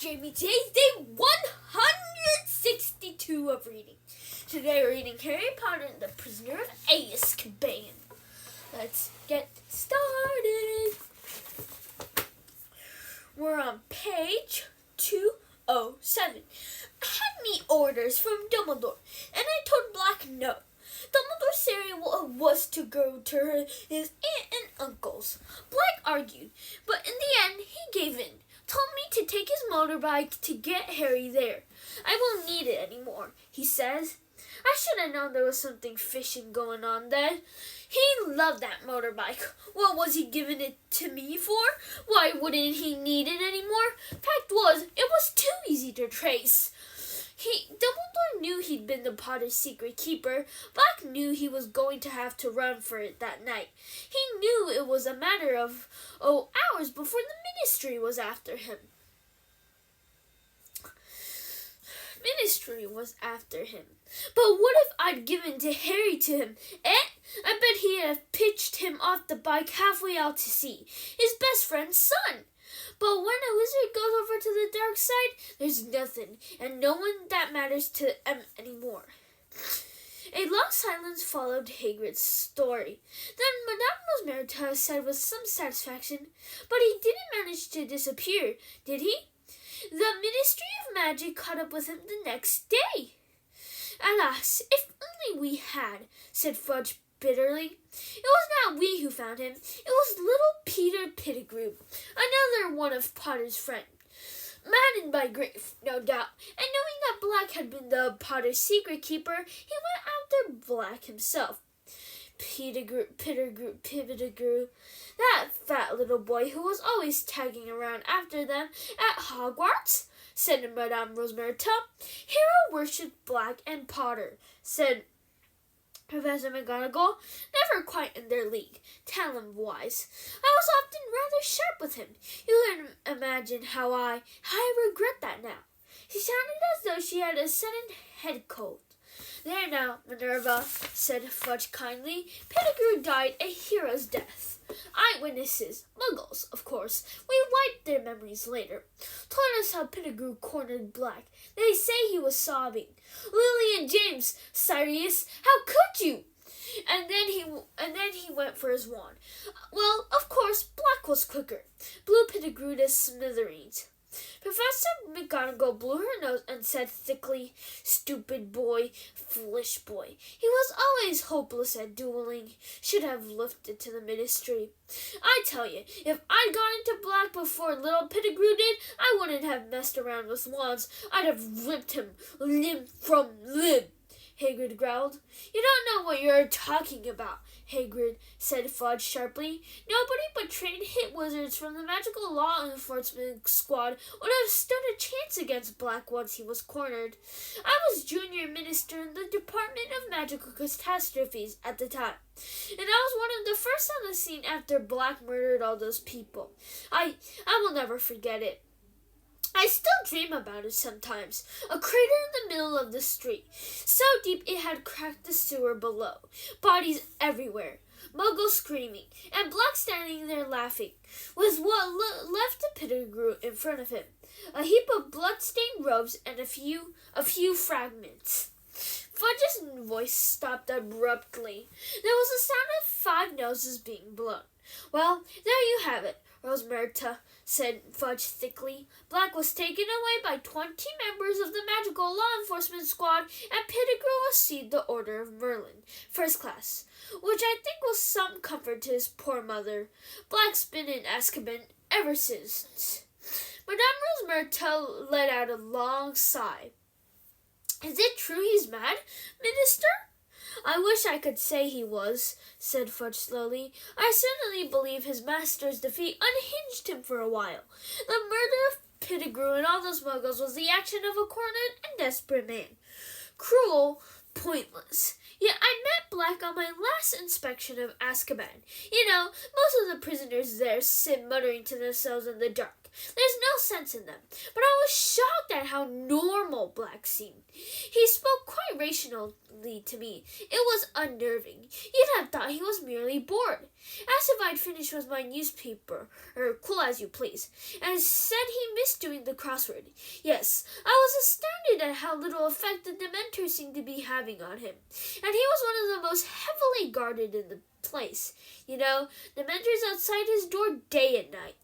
Jamie. Today's day 162 of reading. Today we're reading Harry Potter and the Prisoner of Azkaban. Let's get started. We're on page 207. I had me orders from Dumbledore, and I told Black no. Dumbledore's theory was to go to his aunt and uncle's. Black argued, but in the end he gave in. Told me to take his motorbike to get Harry there. I won't need it anymore, he says. I should have known there was something fishy going on then. He loved that motorbike. What was he giving it to me for? Why wouldn't he need it anymore? Fact was, it was too easy to trace. Dumbledore knew he'd been the Potter's secret keeper. Black knew he was going to have to run for it that night. He knew it was a matter of hours before the Ministry was after him. But what if I'd given Harry to him? I bet he'd have pitched him off the bike halfway out to sea. His best friend's son. But when a wizard goes over to the dark side, there's nothing, and no one that matters to them anymore. A long silence followed Hagrid's story. Then Madame Rosmerta said with some satisfaction, "But he didn't manage to disappear, did he? The Ministry of Magic caught up with him the next day." "Alas, if only we had," said Fudge bitterly. "It was not we who found him. It was little Peter Pettigrew, another one of Potter's friends. Maddened by grief, no doubt, and knowing that Black had been the Potter's secret keeper, he went after Black himself. Pettigrew, that fat little boy who was always tagging around after them at Hogwarts," said Madame Rosmerta. "Hero worshipped Black and Potter," said Professor McGonagall, "never quite in their league, talent-wise. I was often rather sharp with him. You can imagine how I regret that now." She sounded as though she had a sudden head cold. "There now, Minerva," said Fudge kindly. "Pettigrew died a hero's death. Eyewitnesses, Muggles, of course. We wiped their memories later. Told us how Pettigrew cornered Black. They say he was sobbing. 'Lily and James, Sirius, how could you?' And then he went for his wand. Well, of course, Black was quicker. Blew Pettigrew to smithereens." Professor McGonagall blew her nose and said thickly, "Stupid boy, foolish boy. He was always hopeless at dueling. Should have lifted to the Ministry. I tell you, if I'd gone into Black before little Pettigrew did, I wouldn't have messed around with wands. I'd have ripped him limb from limb." Hagrid growled. "You don't know what you're talking about, Hagrid," said Fudge sharply. "Nobody but trained hit wizards from the magical law enforcement squad would have stood a chance against Black once he was cornered. I was junior minister in the Department of Magical Catastrophes at the time, and I was one of the first on the scene after Black murdered all those people. I will never forget it. I still dream about it sometimes. A crater in the middle of the street, so deep it had cracked the sewer below. Bodies everywhere. Muggles screaming, and Black standing there laughing, with what left of Pettigrew in front of him. A heap of blood-stained robes and a few fragments." Fudge's voice stopped abruptly. There was the sound of 5 noses being blown. "Well, there you have it, Rosmerta," said Fudge thickly. "Black was taken away by 20 members of the magical law enforcement squad, and Pettigrew received the Order of Merlin, first class, which I think was some comfort to his poor mother. Black's been in Azkaban ever since." Madame Rosmerta let out a long sigh. "Is it true he's mad, Minister?" "I wish I could say he was," said Fudge slowly. "I certainly believe his master's defeat unhinged him for a while. The murder of Pettigrew and all those Muggles was the action of a cornered and desperate man. Cruel, pointless. Yet I met Black on my last inspection of Azkaban. You know, most of the prisoners there sit muttering to themselves in the dark. There's no sense in them. But I was shocked at how normal Black seemed. He spoke quite rationally to me. It was unnerving. You'd have thought he was merely bored. Asked if I'd finished with my newspaper, or Cool as You Please, and said he missed doing the crossword. Yes, I was astounded at how little effect the Dementors seemed to be having on him. And he was one of the most heavily guarded in the place. You know, Dementors outside his door day and night.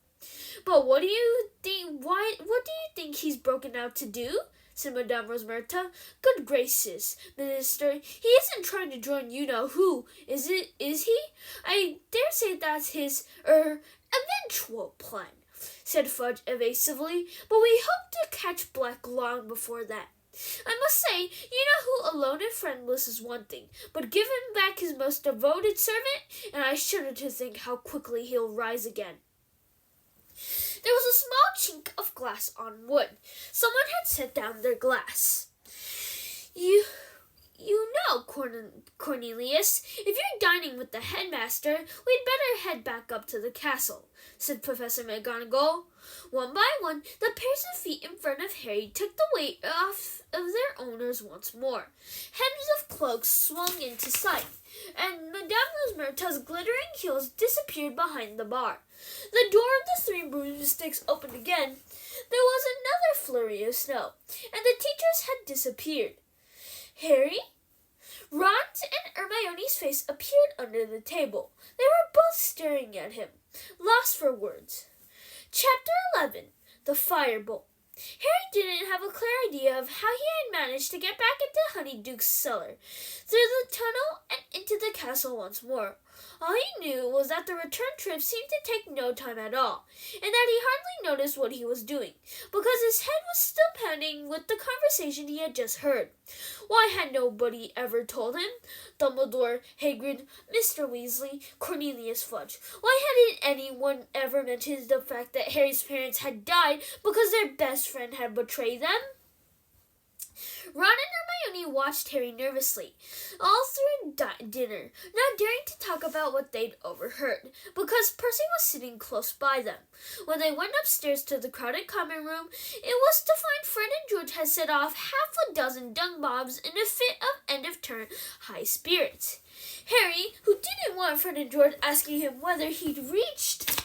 But what do you think? What do you think he's broken out to do? Said Madame Rosmerta. Good gracious, Minister, he isn't trying to join you-know-who, is he? I dare say that's his, eventual plan, said Fudge evasively, but we hope to catch Black long before that. I must say, you-know-who alone and friendless is one thing, but give him back his most devoted servant, and I shudder to think how quickly he'll rise again. There was a small chink of glass on wood. Someone had set down their glass. You know, Cornelius, if you're dining with the headmaster, we'd better head back up to the castle, said Professor McGonagall. One by one, the pairs of feet in front of Harry took the weight off of their owners once more. Hems of cloaks swung into sight, and Madame Rosmerta's glittering heels disappeared behind the bar. The door of the three broomsticks opened again. There was another flurry of snow, and the teachers had disappeared. Harry? Ron's and Hermione's face appeared under the table. They were both staring at him, lost for words. Chapter 11. The Firebolt. Harry didn't have a clear idea of how he had managed to get back into Honeyduke's cellar, through the tunnel, and into the castle once more. All he knew was that the return trip seemed to take no time at all, and that he hardly noticed what he was doing, because his head was still pounding with the conversation he had just heard. Why had nobody ever told him? Dumbledore, Hagrid, Mr. Weasley, Cornelius Fudge. Why hadn't anyone ever mentioned the fact that Harry's parents had died because their best friend had betrayed them? Ron and Hermione watched Harry nervously, all through dinner, not daring to talk about what they'd overheard, because Percy was sitting close by them. When they went upstairs to the crowded common room, it was to find Fred and George had set off half a dozen dung mobs in a fit of end-of-term high spirits. Harry, who didn't want Fred and George asking him whether he'd reached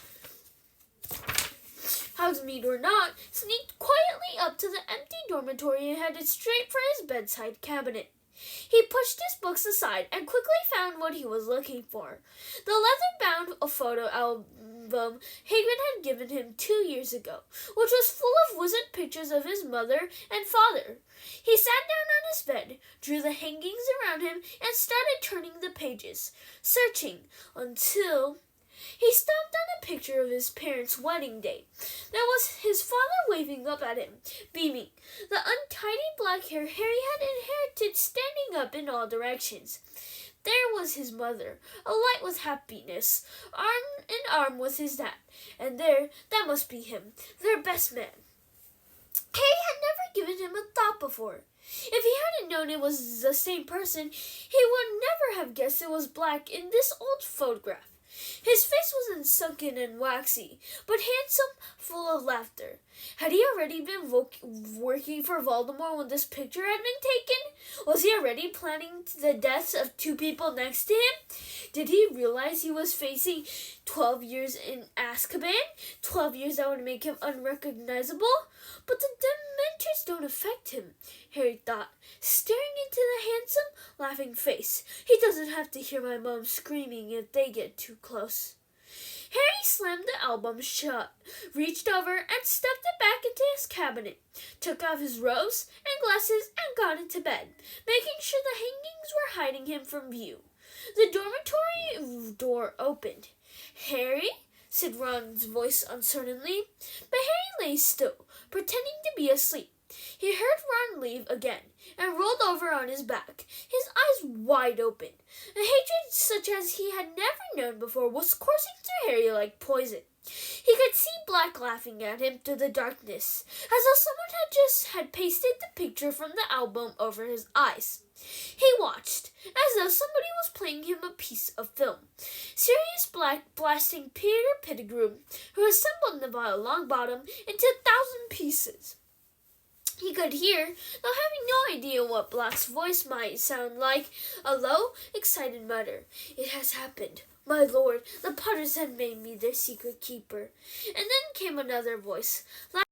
Hogsmeade or not, sneaked quietly up to the empty dormitory and headed straight for his bedside cabinet. He pushed his books aside and quickly found what he was looking for. The leather-bound photo album Hagrid had given him 2 years ago, which was full of wizened pictures of his mother and father. He sat down on his bed, drew the hangings around him, and started turning the pages, searching until he stopped on a picture of his parents' wedding day. That was his father waving up at him, beaming, the untidy black hair Harry had inherited standing up in all directions. There was his mother, alight with happiness, arm in arm with his dad, and that must be him, their best man. Harry had never given him a thought before. If he hadn't known it was the same person, he would never have guessed it was Black in this old photograph. His face wasn't sunken and waxy, but handsome, full of laughter. Had he already been working for Voldemort when this picture had been taken? Was he already planning the deaths of 2 people next to him? Did he realize he was facing 12 years in Azkaban? 12 years that would make him unrecognizable? But the Dementors don't affect him, Harry thought, staring into the handsome, laughing face. He doesn't have to hear my mom screaming if they get too close. Harry slammed the album shut, reached over and stuffed it back into his cabinet, took off his robes and glasses and got into bed, making sure the hangings were hiding him from view. The dormitory door opened. "Harry?" said Ron's voice uncertainly, but Harry lay still, pretending to be asleep. He heard Ron leave again and rolled over on his back, his eyes wide open. A hatred such as he had never known before was coursing through Harry like poison. He could see Black laughing at him through the darkness, as though someone had pasted the picture from the album over his eyes. He watched, as though somebody was playing him a piece of film. Sirius Black blasting Peter Pettigrew, who assembled Neville Longbottom, into 1,000 pieces. He could hear, though having no idea what Black's voice might sound like, a low, excited mutter. "It has happened. My lord, the Potters have made me their secret keeper." And then came another voice,